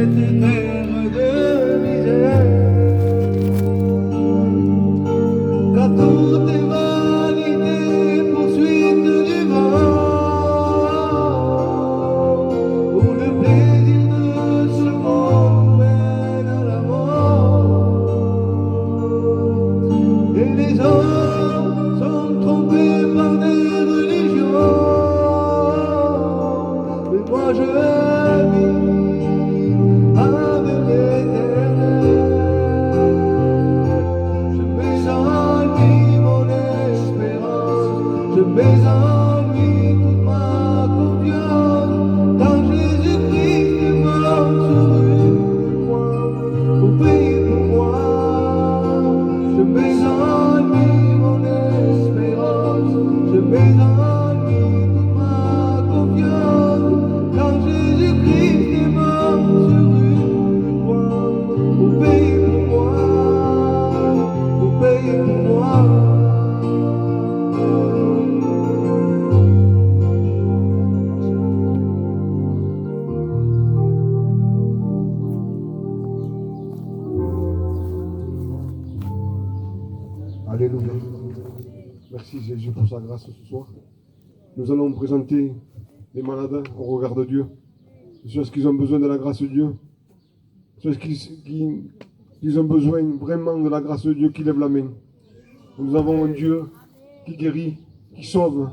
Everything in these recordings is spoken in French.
cette terre de misère. Car tout est vanité, poursuite du vent, où le plaisir de ce monde mène à la mort. Et les hommes sont trompés par des religions, mais moi je vis avec l'Éternel. Je mets en lui mon espérance, je mets en lui toute ma confiance, car Jésus-Christ est mort sur une croix pour payer pour moi. Je mets en lui mon espérance, je mets en lui toute ma confiance, car Jésus-Christ est mort sur une croix pour payer pour moi, pour payer pour moi. Alléluia. Merci Jésus pour sa grâce ce soir. Nous allons présenter les malades au regard de Dieu. Ceux qui ont besoin de la grâce de Dieu. Ceux qui ont besoin vraiment de la grâce de Dieu, qui lèvent la main. Nous avons un Dieu qui guérit, qui sauve.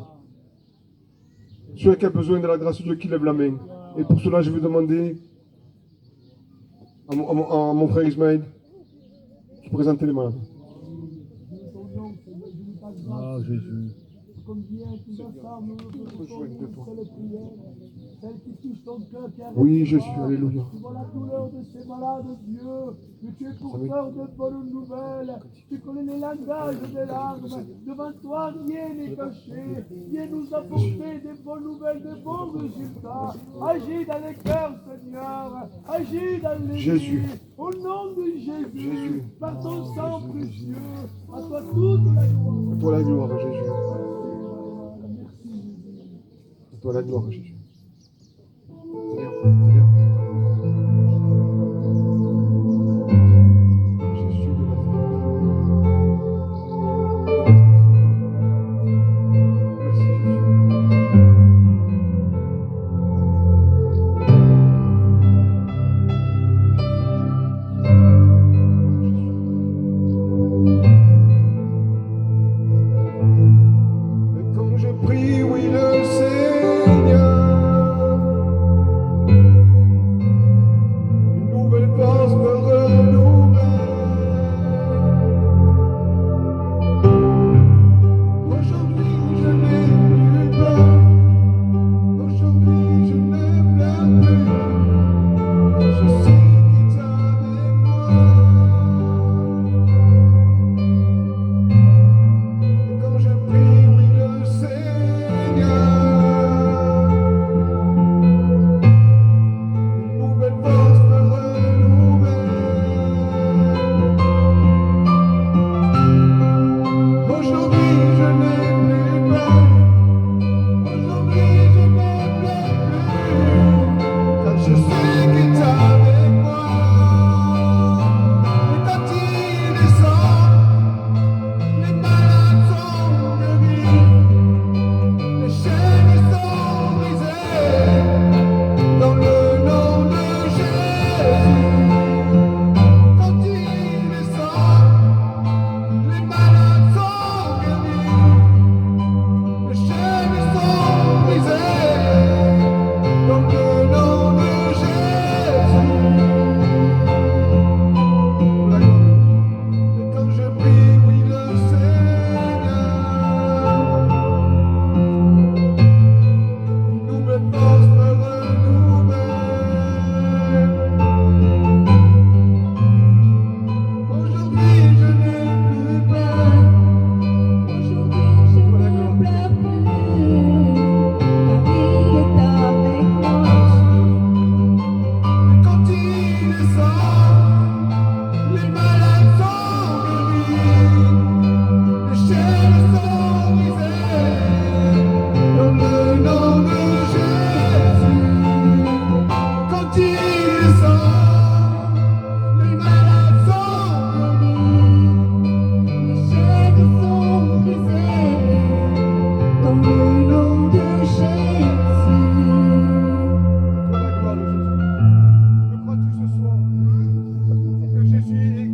Ceux qui ont besoin de la grâce de Dieu, qui lèvent la main. Et pour cela, je vais demander à mon frère Ismaël qui présente les malades. Ah, Jésus. Oui, Jésus, alléluia. Tu vois la douleur de ces malades, Dieu, que tu es porteur de bonnes nouvelles, tu connais les langages des larmes, devant toi rien n'est caché, viens nous apporter des bonnes nouvelles, des bons résultats, agis dans les cœurs, Seigneur, agis dans les Jésus. vies, au nom de Jésus, Jésus. par ton sang précieux, à toi toute la gloire. À toi la gloire, Jésus. À toi la gloire, Jésus. Viens, viens. Jésus de Nazareth. Merci, Jésus. Et quand je prie, oui, le Seigneur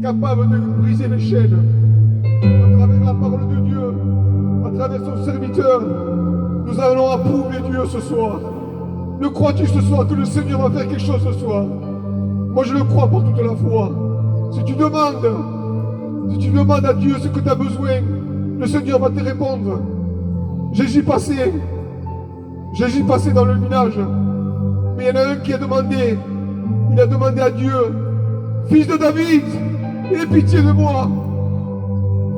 capable de briser les chaînes. À travers la parole de Dieu, à travers son serviteur, nous allons approuver Dieu ce soir. Le crois-tu ce soir que le Seigneur va faire quelque chose ce soir? Moi je le crois par toute la foi. Si tu demandes à Dieu ce que tu as besoin, le Seigneur va te répondre. Jésus passait dans le village, mais il y en a un qui a demandé à Dieu, fils de David, aie pitié de moi.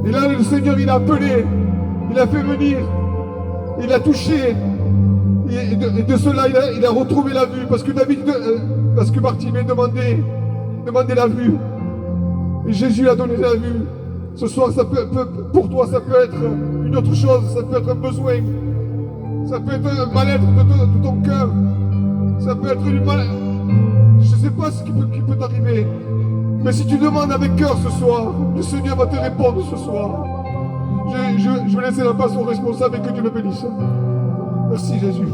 Et là le Seigneur il a appelé, il a fait venir, il a touché, et de cela il a retrouvé la vue, parce que Bartimée demandait la vue. Et Jésus a donné la vue. Ce soir, pour toi, ça peut être une autre chose, ça peut être un besoin, ça peut être un mal-être de ton cœur, ça peut être une je ne sais pas ce qui peut t'arriver, mais si tu demandes avec cœur ce soir, le Seigneur va te répondre ce soir. Je vais laisser la place au responsable et que Dieu le bénisse. Merci Jésus.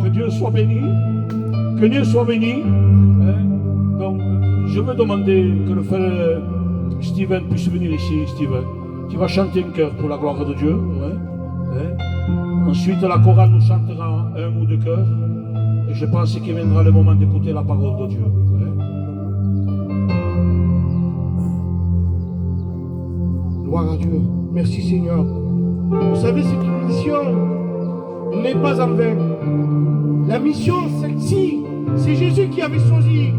Que Dieu soit béni. Que Dieu soit béni. Donc, je veux demander que le frère Steven puisse venir ici. Steven, tu vas chanter un chœur pour la gloire de Dieu. Ensuite, la chorale nous chantera un ou deux chœurs. Et je pense qu'il viendra le moment d'écouter la parole de Dieu. Gloire à Dieu. Merci Seigneur. Vous savez, cette mission n'est pas en vain. La mission, celle-ci, c'est Jésus qui avait choisi.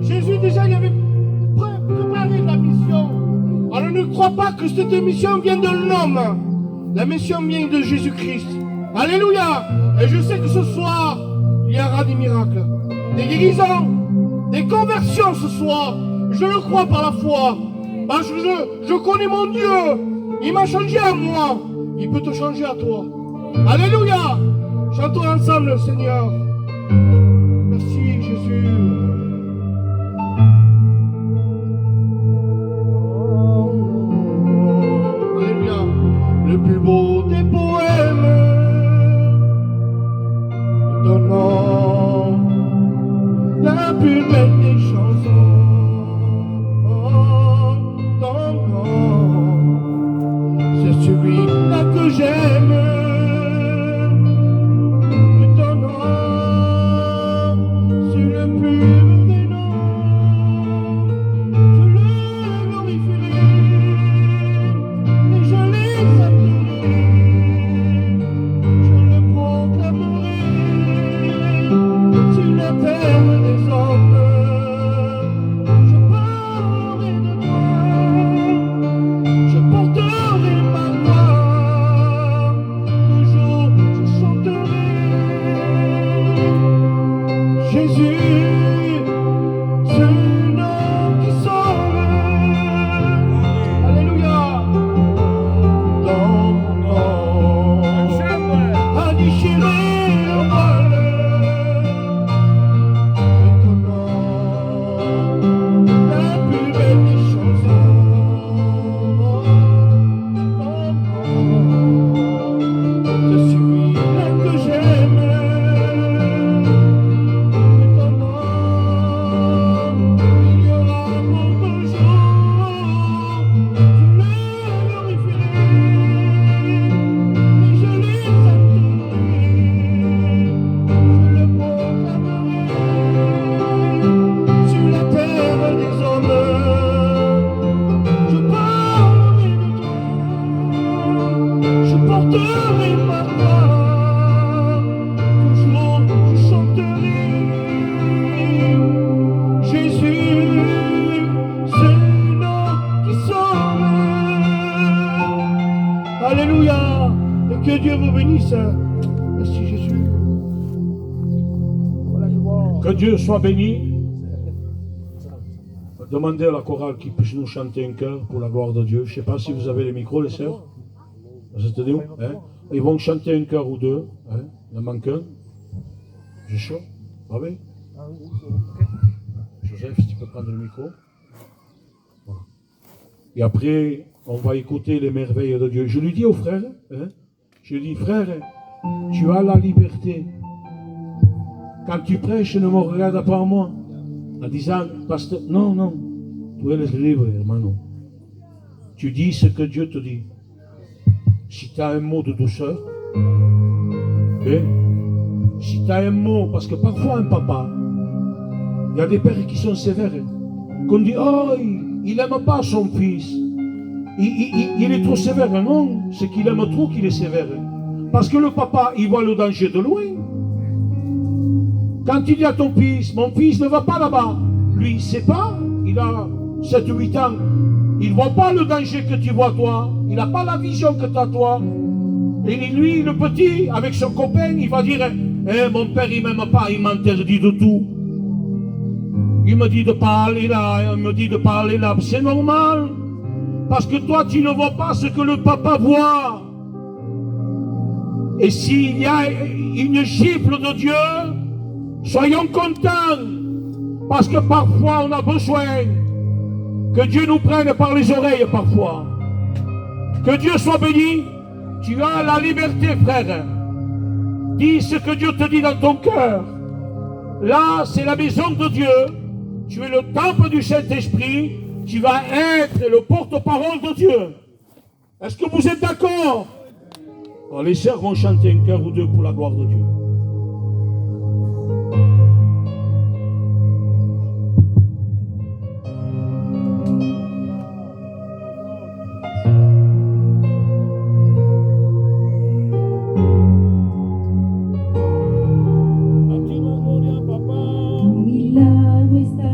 Jésus déjà, il avait préparé la mission. Alors ne crois pas que cette mission vient de l'homme. La mission vient de Jésus-Christ. Alléluia. Et je sais que ce soir, il y aura des miracles, des guérisons, des conversions ce soir. Je le crois par la foi. Parce que je connais mon Dieu. Il m'a changé à moi. Il peut te changer à toi. Alléluia. Chantons ensemble, Seigneur. Merci, Jésus. Alléluia. Le plus beau des poèmes, ton nom, la plus belle des chansons, ton nom, c'est celui-là que j'aime. Ton nom, c'est le plus beau des noms. Je le glorifierai et je l'exalterai. Je le proclamerai sur la terre des hommes. Je parlerai de toi, je porterai ma voix. Toujours je chanterai Jésus, ce nom qui sauve. Alléluia. Ton nom a déchiré le voile. Ton nom, la plus belle des chansons. C'est celui-là que j'aime. Ton nom, il y aura pour toujours. Je le glorifierai et je l'exalterai. Je le proclamerai sur la terre des hommes. Je parlerai de toi, je porterai ma voix. Toujours je chanterai Jésus, ce nom qui sauve. Alléluia. Et que Dieu vous bénisse. Merci Jésus. Voilà, je vois. Que Dieu soit béni. Demandez à la chorale qu'ils puissent nous chanter un chœur pour la gloire de Dieu. Je ne sais pas si vous avez les micros, les sœurs. Vous êtes où, hein? Ils vont chanter un chœur ou deux. Hein? Il en manque un. J'ai chaud. Bravo. Joseph, si tu peux prendre le micro. Voilà. Et après, on va écouter les merveilles de Dieu. Je lui dis au frère, hein? Je lui dis, frère, tu as la liberté. Quand tu prêches, ne me regarde pas moi. en disant, pasteur, non, non, tu es libre, hermano. Tu dis ce que Dieu te dit. Si tu as un mot de douceur, si tu as un mot, parce que parfois un papa, il y a des pères qui sont sévères, qu'on dit, oh, il n'aime pas son fils, il est trop sévère. Non, c'est qu'il aime trop qu'il est sévère. Parce que le papa, il voit le danger de loin. Quand il dit à ton fils, mon fils ne va pas là-bas, lui, il ne sait pas, il a 7 ou 8 ans, il ne voit pas le danger que tu vois toi, il n'a pas la vision que tu as toi. Et lui, le petit, avec son copain, il va dire, mon père, il ne m'aime pas, il m'interdit de tout. Il me dit de pas aller là, il me dit de pas aller là. C'est normal, parce que toi, tu ne vois pas ce que le papa voit. Et s'il y a une gifle de Dieu, soyons contents, parce que parfois on a besoin que Dieu nous prenne par les oreilles parfois. Que Dieu soit béni. Tu as la liberté, frère. Dis ce que Dieu te dit dans ton cœur. Là, c'est la maison de Dieu. Tu es le temple du Saint-Esprit. Tu vas être le porte-parole de Dieu. Est-ce que vous êtes d'accord? Alors, les sœurs vont chanter un cœur ou deux pour la gloire de Dieu. Un milagro está